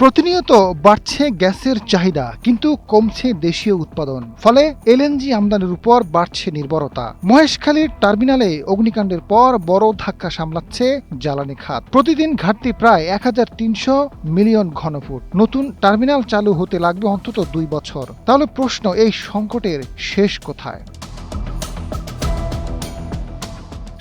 প্রতিনিয়ত বাড়ছে গ্যাসের চাহিদা, কিন্তু কমছে দেশীয় উৎপাদন। ফলে এলএনজি আমদানির উপর বাড়ছে নির্ভরতা। মহেশখালীর টার্মিনালে অগ্নিকাণ্ডের পর বড় ধাক্কা সামলাচ্ছে জ্বালানি খাত। প্রতিদিন ঘাটতি প্রায় 1300 মিলিয়ন ঘনফুট। নতুন টার্মিনাল চালু হতে লাগবে অন্তত 2 বছর। তাহলে প্রশ্ন, এই সংকটের শেষ কোথায়?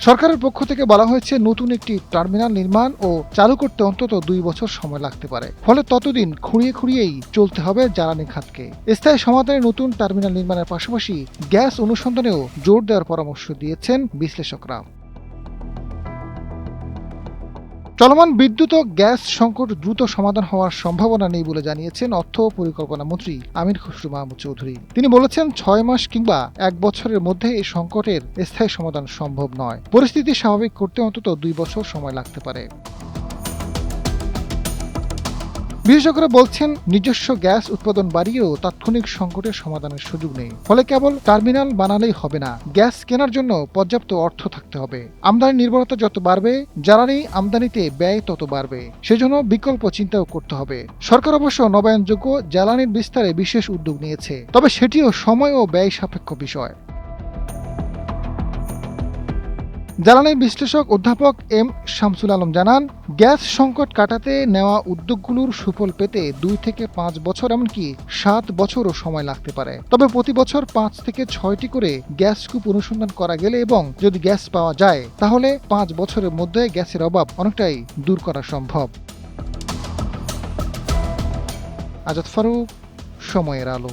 সরকারের পক্ষ থেকে বলা হয়েছে, নতুন একটি টার্মিনাল নির্মাণ ও চালু করতে অন্তত 2 বছর সময় লাগতে পারে। ফলে ততদিন খুঁড়িয়ে খুঁড়িয়েই চলতে হবে জ্বালানি খাতকে। স্থায়ী সমাধানে নতুন টার্মিনাল নির্মাণের পাশাপাশি গ্যাস অনুসন্ধানেও জোর দেওয়ার পরামর্শ দিয়েছেন বিশ্লেষকরা। চলমান বিদ্যুৎ ও গ্যাস সংকট দ্রুত সমাধান হওয়ার সম্ভাবনা নেই বলে জানিয়েছেন অর্থ ও পরিকল্পনা মন্ত্রী আমির খসরু মাহমুদ চৌধুরী। তিনি বলেছেন, 6 মাস কিংবা 1 বছরের মধ্যে এই সংকটের স্থায়ী সমাধান সম্ভব নয়। পরিস্থিতি স্বাভাবিক করতে অন্তত 2 বছর সময় লাগতে পারে। বিশেষজ্ঞরা বলছেন, নিজস্ব গ্যাস উৎপাদন বাড়িয়েও তাৎক্ষণিক সংকটের সমাধানের সুযোগ নেই। ফলে কেবল টার্মিনাল বানালেই হবে না, গ্যাস কেনার জন্য পর্যাপ্ত অর্থ থাকতে হবে। আমদানি নির্ভরতা যত বাড়বে, জ্বালানি আমদানিতে ব্যয় তত বাড়বে। সেজন্য বিকল্প চিন্তাও করতে হবে। সরকার অবশ্য নবায়নযোগ্য জ্বালানির বিস্তারে বিশেষ উদ্যোগ নিয়েছে, তবে সেটিও সময় ও ব্যয় সাপেক্ষ বিষয়। জ্বালানি বিশ্লেষক অধ্যাপক এম শামসুল আলম জানান, গ্যাস সংকট কাটাতে নেওয়া উদ্যোগগুলোর সুফল পেতে 2 থেকে 5 বছর, এমনকি 7 বছরও সময় লাগতে পারে। তবে প্রতি বছর 5 থেকে 6টি করে গ্যাস কূপ অনুসন্ধান করা গেলে এবং যদি গ্যাস পাওয়া যায়, তাহলে 5 বছরের মধ্যে গ্যাসের অভাব অনেকটাই দূর করা সম্ভব। আজাদ ফারুক, সময়ের আলো।